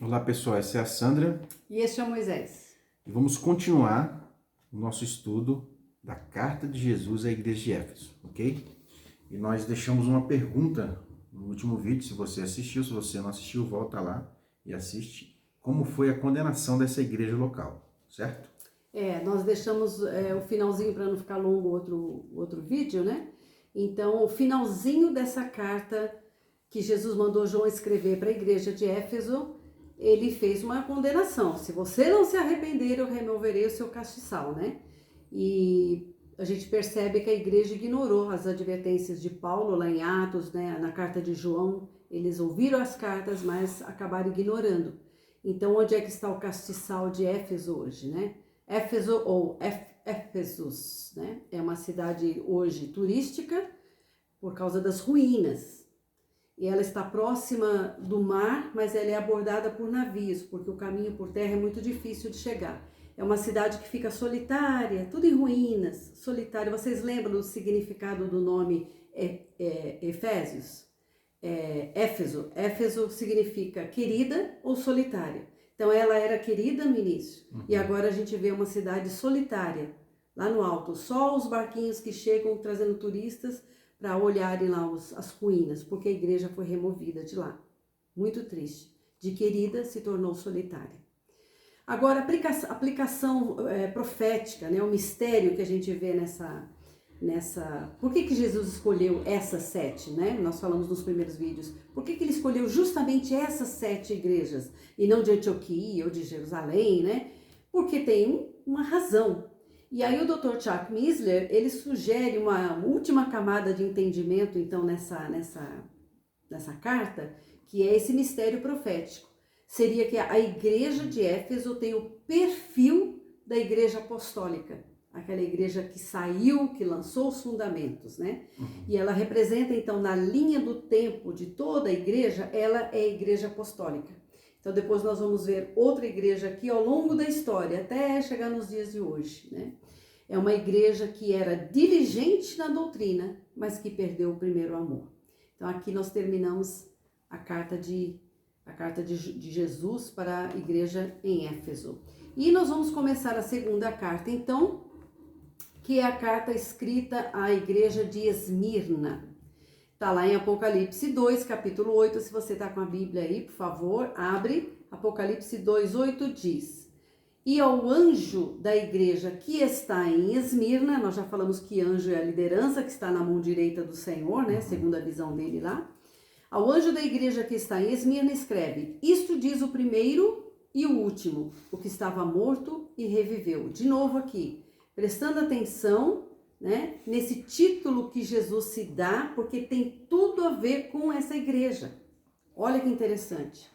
Olá pessoal, essa é a Sandra E este é o Moisés. e vamos continuar o nosso estudo da Carta de Jesus à Igreja de Éfeso, ok? E nós deixamos uma pergunta no último vídeo, se você assistiu, se você não assistiu, volta lá e assiste. Como foi a condenação dessa igreja local, certo? Nós deixamos o finalzinho para não ficar longo outro vídeo, né? Então, o finalzinho dessa carta que Jesus mandou João escrever para a igreja de Éfeso, ele fez uma condenação. Se você não se arrepender, eu removerei o seu castiçal, né? E a gente percebe que a igreja ignorou as advertências de Paulo lá em Atos, né? Na carta de João, eles ouviram as cartas, mas acabaram ignorando. Então, onde é que está o castiçal de Éfeso hoje, né? Éfeso ou Éfesos, né? É uma cidade hoje turística por causa das ruínas. E ela está próxima do mar, mas ela é abordada por navios, porque o caminho por terra é muito difícil de chegar. É uma cidade que fica solitária, tudo em ruínas, solitária. Vocês lembram do significado do nome Efésios? Éfeso. Éfeso significa querida ou solitária. Então ela era querida no início e agora a gente vê uma cidade solitária lá no alto. Só os barquinhos que chegam trazendo turistas para olharem lá as ruínas, porque a igreja foi removida de lá. Muito triste. De querida se tornou solitária. Agora, a aplicação profética, né, o mistério que a gente vê nessa... Por que Jesus escolheu essas 7, né? Nós falamos nos primeiros vídeos. Por que ele escolheu justamente essas 7 igrejas e não de Antioquia ou de Jerusalém, né? Porque tem uma razão. E aí o Dr. Chuck Missler, ele sugere uma última camada de entendimento, então, nessa carta, que é esse mistério profético. Seria que a igreja de Éfeso tem o perfil da igreja apostólica. Aquela igreja que saiu, que lançou os fundamentos, né? E ela representa, então, na linha do tempo de toda a igreja, ela é a igreja apostólica. Então, depois nós vamos ver outra igreja aqui ao longo da história, até chegar nos dias de hoje, né? É uma igreja que era diligente na doutrina, mas que perdeu o primeiro amor. Então, aqui nós terminamos a carta de Jesus para a igreja em Éfeso. E nós vamos começar a segunda carta, então, que é a carta escrita à igreja de Esmirna. Está lá em Apocalipse 2, capítulo 8. Se você está com a Bíblia aí, por favor, abre. Apocalipse 2, 8 diz: E ao anjo da igreja que está em Esmirna, nós já falamos que anjo é a liderança que está na mão direita do Senhor, né? Segundo a visão dele lá. Ao anjo da igreja que está em Esmirna escreve: Isto diz o primeiro e o último, o que estava morto e reviveu. De novo aqui, prestando atenção, né, nesse título que Jesus se dá, porque tem tudo a ver com essa igreja. Olha que interessante.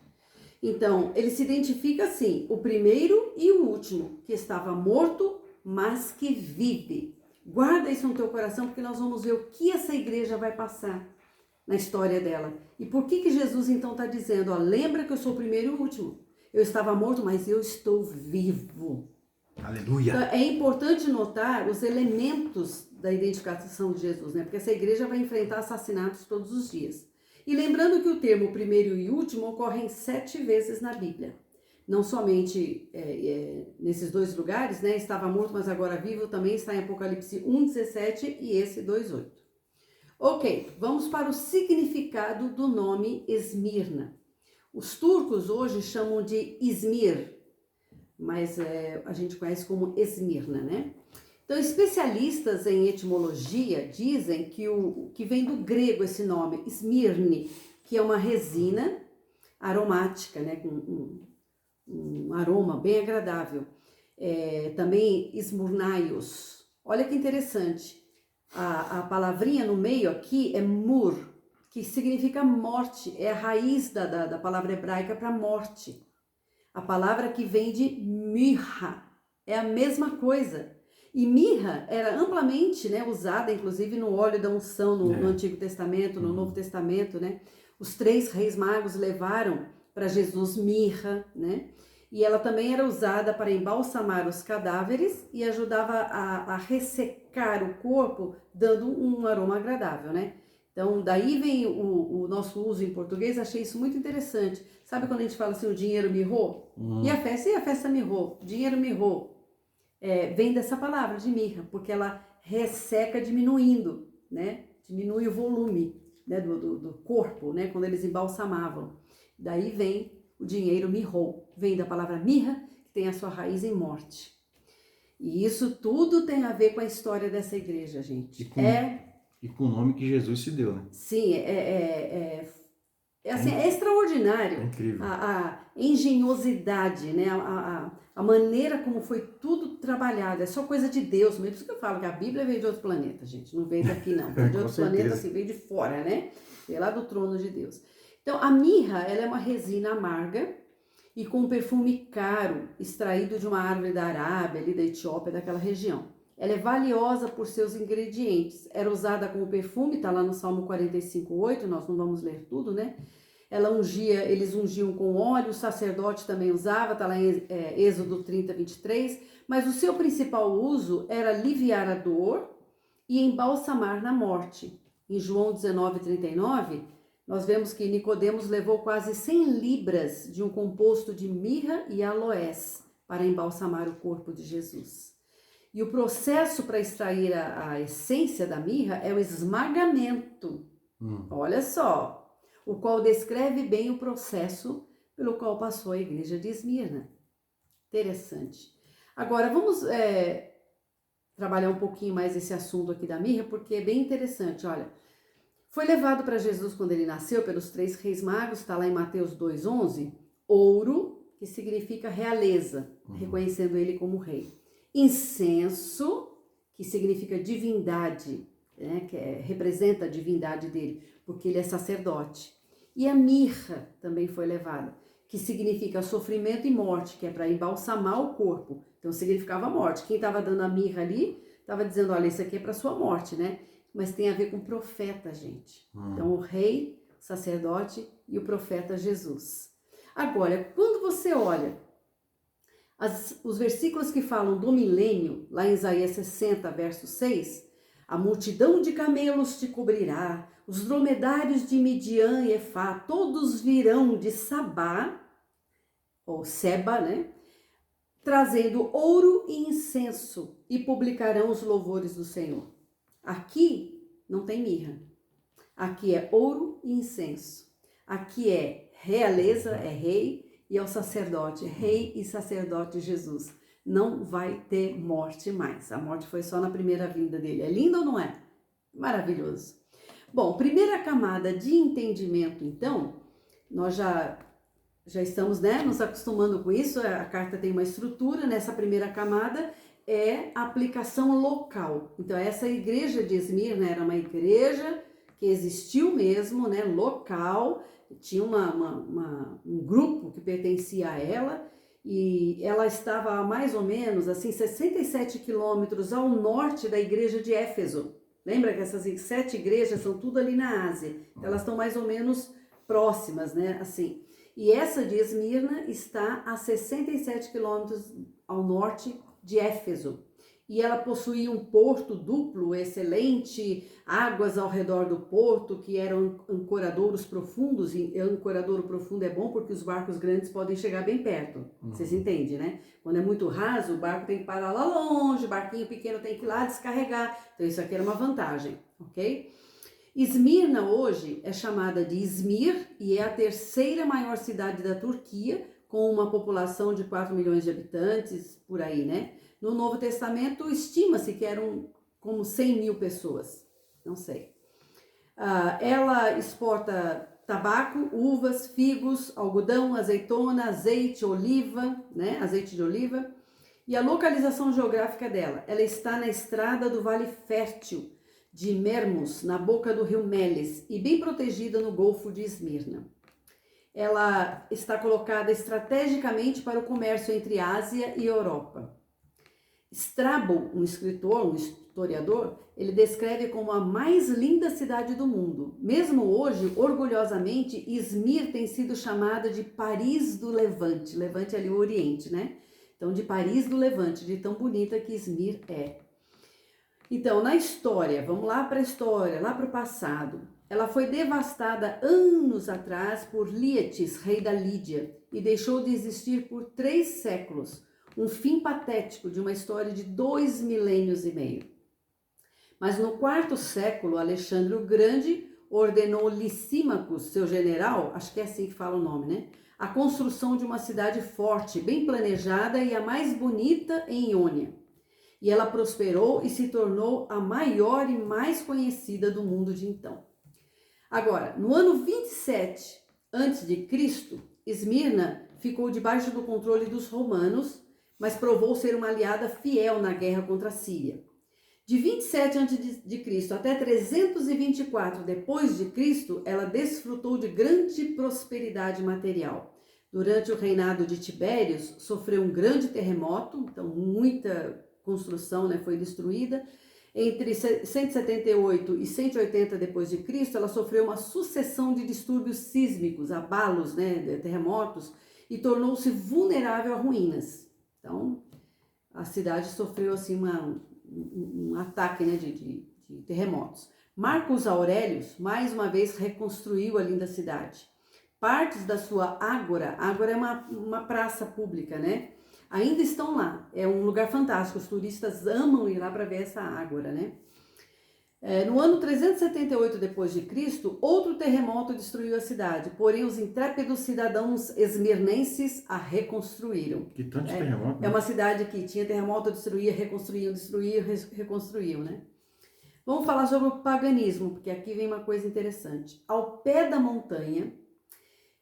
Então, ele se identifica assim, o primeiro e o último, que estava morto, mas que vive. Guarda isso no teu coração, porque nós vamos ver o que essa igreja vai passar na história dela. E por que Jesus então está dizendo, ó, lembra que eu sou o primeiro e o último. Eu estava morto, mas eu estou vivo. Aleluia! Então, é importante notar os elementos da identificação de Jesus, né? Porque essa igreja vai enfrentar assassinatos todos os dias. E lembrando que o termo primeiro e último ocorrem 7 vezes na Bíblia. Não somente nesses 2 lugares, né? Estava morto, mas agora vivo, também está em Apocalipse 1,17 e esse 2,8. Ok, vamos para o significado do nome Esmirna. Os turcos hoje chamam de Izmir, mas a gente conhece como Esmirna, né? Então, especialistas em etimologia dizem que vem do grego esse nome, Esmirne, que é uma resina aromática, né? Com um aroma bem agradável. Também Smurnaios. Olha que interessante. A palavrinha no meio aqui é mur, que significa morte. É a raiz da palavra hebraica para morte. A palavra que vem de mirra, é a mesma coisa. E mirra era amplamente, né, usada, inclusive, no óleo da unção no Antigo Testamento, no Novo Testamento, né? Os 3 reis magos levaram para Jesus mirra, né? E ela também era usada para embalsamar os cadáveres e ajudava a ressecar o corpo, dando um aroma agradável, né? Então, daí vem o nosso uso em português, achei isso muito interessante. Sabe quando a gente fala assim, o dinheiro mirrou? E a festa mirrou? Dinheiro mirrou. Vem dessa palavra de mirra, porque ela resseca diminuindo, né? Diminui o volume, né? do corpo, né? Quando eles embalsamavam. Daí vem o dinheiro mirrou. Vem da palavra mirra, que tem a sua raiz em morte. E isso tudo tem a ver com a história dessa igreja, gente. E com o nome que Jesus se deu, né? Sim, assim, é extraordinário. É incrível. A engenhosidade, né? A maneira como foi tudo trabalhado. É só coisa de Deus mesmo. Por isso que eu falo que a Bíblia veio de outro planeta, gente. Não veio daqui, não. Veio de outro planeta, assim, veio de fora, né? Veio lá do trono de Deus. Então, a mirra, ela é uma resina amarga e com um perfume caro, extraído de uma árvore da Arábia, ali da Etiópia, daquela região. Ela é valiosa por seus ingredientes. Era usada como perfume, está lá no Salmo 45:8, nós não vamos ler tudo, né? Eles ungiam com óleo, o sacerdote também usava, está lá em Êxodo 30:23, mas o seu principal uso era aliviar a dor e embalsamar na morte. Em João 19:39, nós vemos que Nicodemos levou quase 100 libras de um composto de mirra e aloés para embalsamar o corpo de Jesus. E o processo para extrair a essência da mirra é o esmagamento. Olha só, o qual descreve bem o processo pelo qual passou a igreja de Esmirna. Interessante. Agora, vamos trabalhar um pouquinho mais esse assunto aqui da mirra, porque é bem interessante. Olha, foi levado para Jesus quando ele nasceu pelos 3 reis magos, está lá em Mateus 2:11, ouro, que significa realeza, reconhecendo ele como rei. Incenso, que significa divindade, né, que representa a divindade dele, porque ele é sacerdote. E a mirra também foi levada, que significa sofrimento e morte, que é para embalsamar o corpo. Então significava morte. Quem estava dando a mirra ali, estava dizendo, olha, isso aqui é para sua morte, né? Mas tem a ver com o profeta, gente. Então o rei, o sacerdote e o profeta Jesus. Agora, quando você olha os versículos que falam do milênio, lá em Isaías 60, verso 6, a multidão de camelos te cobrirá, os dromedários de Midian e Efá, todos virão de Sabá, ou Seba, né? Trazendo ouro e incenso, e publicarão os louvores do Senhor. Aqui não tem mirra. Aqui é ouro e incenso. Aqui é realeza, é rei, e ao sacerdote, rei e sacerdote Jesus. Não vai ter morte mais. A morte foi só na primeira vinda dele. É lindo ou não é? Maravilhoso. Bom, primeira camada de entendimento, então, nós já estamos, né, nos acostumando com isso. A carta tem uma estrutura. Nessa primeira camada é a aplicação local. Então, essa igreja de Esmirna era uma igreja que existiu mesmo, né, local. Tinha um grupo que pertencia a ela, e ela estava a mais ou menos assim 67 quilômetros ao norte da igreja de Éfeso. Lembra que essas 7 igrejas são tudo ali na Ásia? Elas estão mais ou menos próximas, né? Assim. E essa de Esmirna está a 67 quilômetros ao norte de Éfeso. E ela possuía um porto duplo excelente, águas ao redor do porto, que eram ancoradouros profundos. E ancoradouro profundo é bom porque os barcos grandes podem chegar bem perto. Vocês entendem, né? Quando é muito raso, o barco tem que parar lá longe, o barquinho pequeno tem que ir lá descarregar. Então isso aqui era uma vantagem, ok? Esmirna hoje é chamada de Izmir e é a 3ª maior cidade da Turquia, com uma população de 4 milhões de habitantes, por aí, né? No Novo Testamento, estima-se que eram como 100 mil pessoas, não sei. Ela exporta tabaco, uvas, figos, algodão, azeitona, azeite, oliva, né? Azeite de oliva. E a localização geográfica dela, ela está na estrada do Vale Fértil de Mermos, na boca do rio Meles, e bem protegida no Golfo de Esmirna. Ela está colocada estrategicamente para o comércio entre Ásia e Europa. Strabo, um escritor, um historiador, ele descreve como a mais linda cidade do mundo. Mesmo hoje, orgulhosamente, Izmir tem sido chamada de Paris do Levante. Levante é ali o Oriente, né? Então, de Paris do Levante, de tão bonita que Izmir é. Então, na história, vamos lá para a história, lá para o passado. ela foi devastada anos atrás por Líetes, rei da Lídia, e deixou de existir por 3 séculos, um fim patético de uma história de 2 milênios e meio. Mas no 4º século, Alexandre o Grande ordenou Licímaco, seu general, acho que é assim que fala o nome, né? A construção de uma cidade forte, bem planejada e a mais bonita em Iônia. E ela prosperou e se tornou a maior e mais conhecida do mundo de então. Agora, no ano 27 a.C., Esmirna ficou debaixo do controle dos romanos, mas provou ser uma aliada fiel na guerra contra a Síria. De 27 a.C. até 324 d.C., ela desfrutou de grande prosperidade material. Durante o reinado de Tibérios, sofreu um grande terremoto, então muita construção, né, foi destruída. Entre 178 e 180 d.C., ela sofreu uma sucessão de distúrbios sísmicos, abalos, né, de terremotos, e tornou-se vulnerável a ruínas. Então, a cidade sofreu assim um ataque, né, de terremotos. Marcos Aurelius, mais uma vez, reconstruiu a linda cidade. Partes da sua ágora é uma praça pública, né? Ainda estão lá. É um lugar fantástico. Os turistas amam ir lá para ver essa ágora, né? No ano 378 d.C., outro terremoto destruiu a cidade, porém os intrépidos cidadãos esmirnenses a reconstruíram. Que tanto de terremoto, né? É uma cidade que tinha terremoto, destruía, reconstruiu, né? Vamos falar sobre o paganismo, porque aqui vem uma coisa interessante. Ao pé da montanha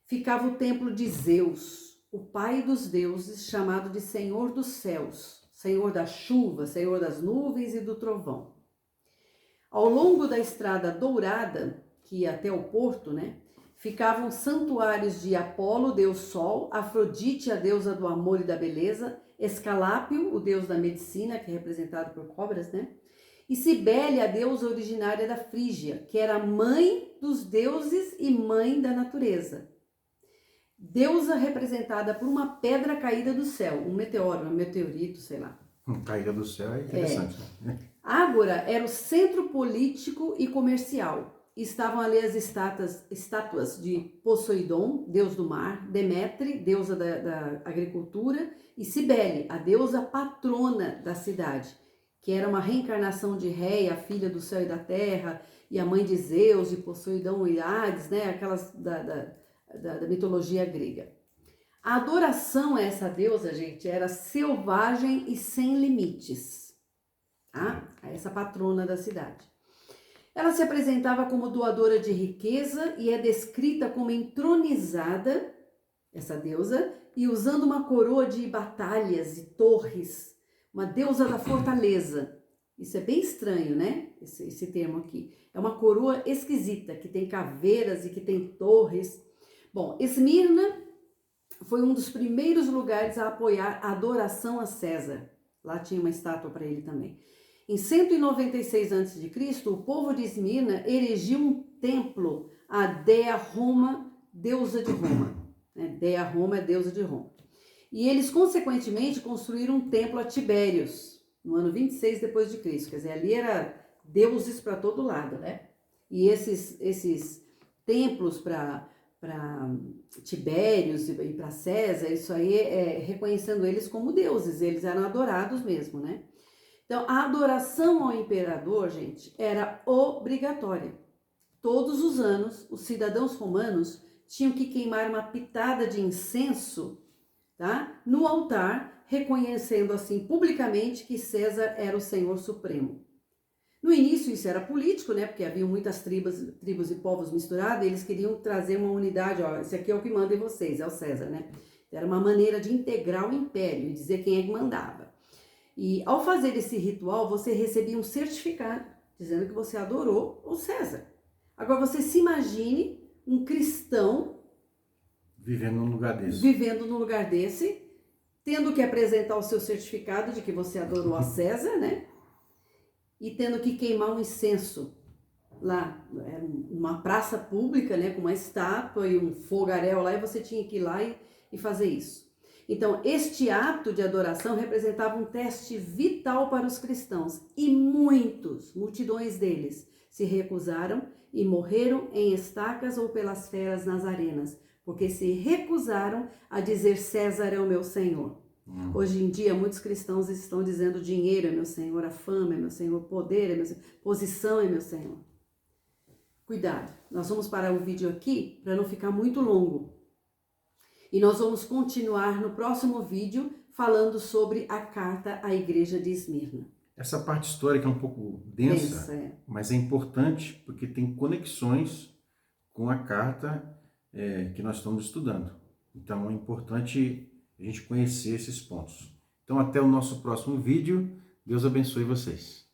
ficava o templo de Zeus, o pai dos deuses, chamado de Senhor dos Céus, Senhor da chuva, Senhor das nuvens e do trovão. Ao longo da estrada dourada, que ia até o porto, né, ficavam santuários de Apolo, deus Sol, Afrodite, a deusa do amor e da beleza, Escalápio, o deus da medicina, que é representado por cobras, né, e Cibele, a deusa originária da Frígia, que era mãe dos deuses e mãe da natureza. Deusa representada por uma pedra caída do céu, um meteoro, um meteorito, sei lá. Caída do céu é interessante. Né? Ágora era o centro político e comercial. Estavam ali as estátuas de Poseidon, deus do mar, Demétre, deusa da agricultura, e Cibele, a deusa patrona da cidade, que era uma reencarnação de Réia, a filha do céu e da terra, e a mãe de Zeus, de Poseidon e Hades, né? Aquelas da mitologia grega. A adoração a essa deusa, gente, era selvagem e sem limites, tá? A essa patrona da cidade. Ela se apresentava como doadora de riqueza e é descrita como entronizada, essa deusa, e usando uma coroa de batalhas e torres, uma deusa da fortaleza. Isso é bem estranho, né? Esse termo aqui. É uma coroa esquisita, que tem caveiras e que tem torres. Bom, Esmirna foi um dos primeiros lugares a apoiar a adoração a César. Lá tinha uma estátua para ele também. Em 196 a.C., o povo de Esmirna erigiu um templo a Dea Roma, deusa de Roma. Dea Roma é deusa de Roma. E eles, consequentemente, construíram um templo a Tibérios, no ano 26 d.C. Quer dizer, ali era deuses para todo lado, né? E esses templos para Tibérios e para César, isso aí é reconhecendo eles como deuses, eles eram adorados mesmo, né? Então, a adoração ao imperador, gente, era obrigatória. Todos os anos, os cidadãos romanos tinham que queimar uma pitada de incenso, tá, no altar, reconhecendo assim publicamente que César era o Senhor Supremo. No início isso era político, né, porque havia muitas tribos e povos misturados, e eles queriam trazer uma unidade, ó, esse aqui é o que manda em vocês, é o César, né? Era uma maneira de integrar o império e dizer quem é que mandava. E ao fazer esse ritual, você recebia um certificado dizendo que você adorou o César. Agora você se imagine um cristão vivendo num lugar desse, tendo que apresentar o seu certificado de que você adorou a César, né? E tendo que queimar um incenso lá, uma praça pública, né, com uma estátua e um fogaréu lá, e você tinha que ir lá e fazer isso. Então, este ato de adoração representava um teste vital para os cristãos, e multidões deles, se recusaram e morreram em estacas ou pelas feras nas arenas, porque se recusaram a dizer César é o meu Senhor. Hoje em dia, muitos cristãos estão dizendo dinheiro é meu Senhor, a fama é meu Senhor, poder é meu Senhor, posição é meu Senhor. Cuidado, nós vamos parar o vídeo aqui para não ficar muito longo. E nós vamos continuar no próximo vídeo falando sobre a carta à igreja de Esmirna. Essa parte histórica é um pouco densa, mas é importante porque tem conexões com a carta que nós estamos estudando. Então é importante a gente conhecer esses pontos. Então até o nosso próximo vídeo. Deus abençoe vocês.